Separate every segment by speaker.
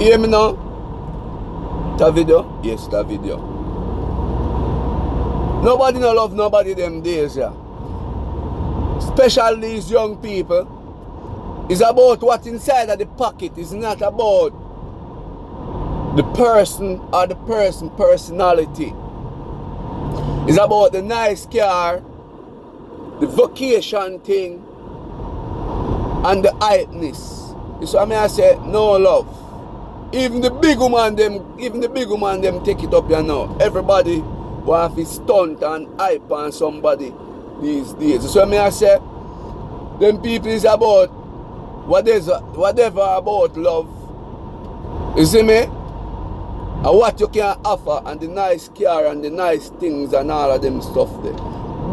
Speaker 1: Hear me now? That video? Yes, that video. Nobody no love nobody them days, yeah. Especially these young people. It's about what's inside of the pocket. It's not about the person or the personality. It's about the nice car, the vacation thing, and the hypeness. So I mean I say no love. Even the big woman them take it up, you know. Everybody want to stunt and hype on somebody these days. So I mean I say them people is about whatever about love. You see me? And what you can offer, and the nice car and the nice things and all of them stuff there.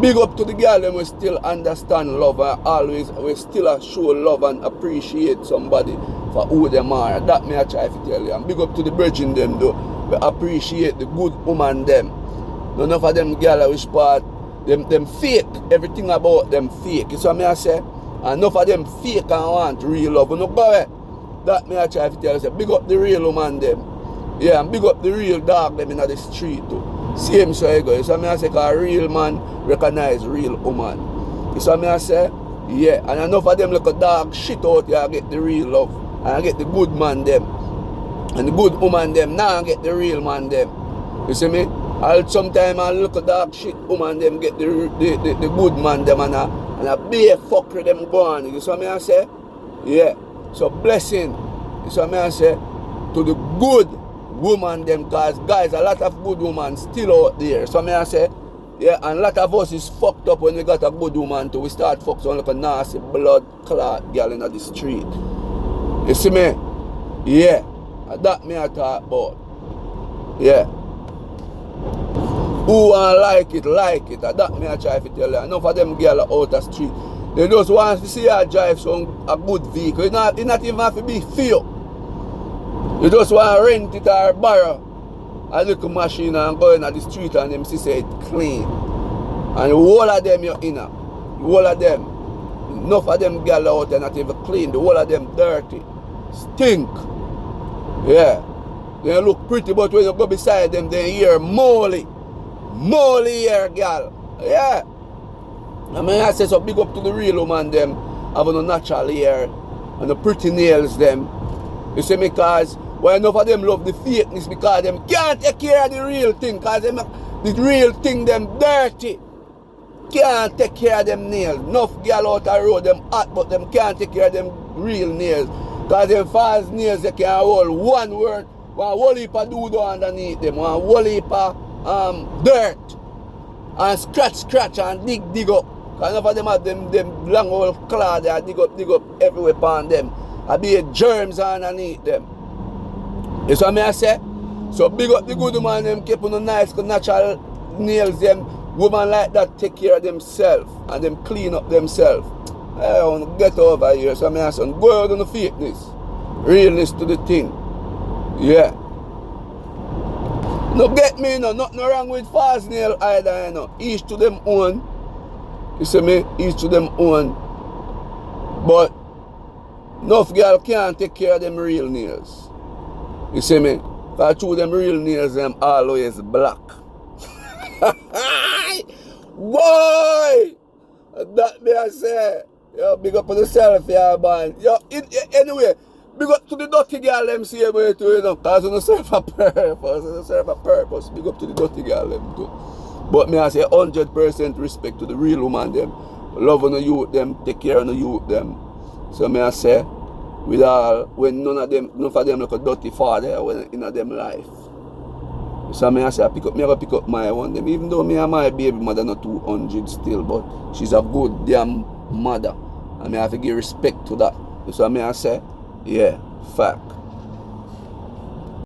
Speaker 1: Big up to the girl them we still understand love and always we still show love and appreciate somebody for who them are. That me I try to tell you. And big up to the virgin them though. We appreciate the good woman them. None of them girl which part them fake. Everything about them fake. So me I say enough of them fake and want real love. You know, go that me I try to tell you. Say, big up the real woman them. Yeah, and big up the real dog them in the street too. Same so I go. So I say, cause a real man recognize real woman. So I say, yeah, and enough of them look a dog shit out here, I get the real love. And I get the good man them. And the good woman them, now I get the real man them. You see me? Sometimes I look a dog shit woman them, get the good man them, and I be a fucker them gone. You see what I say? Yeah. So blessing. You see what I say? To the good woman them, cause guys, a lot of good women still out there. So I say, yeah, and a lot of us is fucked up when we got a good woman too. We start fucking on like a nasty blood clot girl in the street. You see me? Yeah. And that me I talk about. Yeah. Who want like it. And that me I try to tell you. Enough of them girls out the street. They just want to see her drive a good vehicle. It not even have to be fear. You just want to rent it or borrow a little machine and go in the street and them say it clean. And the whole of them you're in. The whole of them. Enough of them girls out there not even clean. The whole of them dirty. Stink. Yeah. They look pretty, but when you go beside them, they hear molly. Molly here, girl. Yeah. I mean I say so big up to the real woman them. Having a natural hair and the pretty nails them. You see me, cause why enough of them love the fakeness because them can't take care of the real thing, cause them, the real thing them dirty. Can't take care of them nails. Enough girl out the road them hot, but them can't take care of them real nails. Cause them false nails they can hold one word, one whole heap of doodle underneath them, one whole heap of dirt. And scratch and dig up. Cause enough of them have them long old claw there, dig up everywhere upon them. I be germs underneath them. You see what I say? So big up the good woman them, keep on the nice natural nails them. Women like that take care of themselves and them clean up themselves. I want to get over here. So I say, go out on the fakeness. Realness to the thing. Yeah. No get me, no, nothing wrong with false nail either, you know. Each to them own. You see me? Each to them own. But enough girl can't take care of them real nails. You see me? Because through them real nails, them always black. Boy! That me I say. Yo, big up on yourself, yeah, man. Yo, anyway, big up to the dirty girl, them same way too, you know. Because you don't serve a purpose. You don't serve a purpose. Big up to the dirty girl, them too. But me I say 100% respect to the real woman, them. Love on the youth, them. Take care of the youth, them. So me I say, with all, when none of them look a dirty father in them life. So me I say, me have to pick up my one them. Even though me and my baby mother not 200 still, but she's a good damn mother. And me have to give respect to that. So me I say, yeah, fact.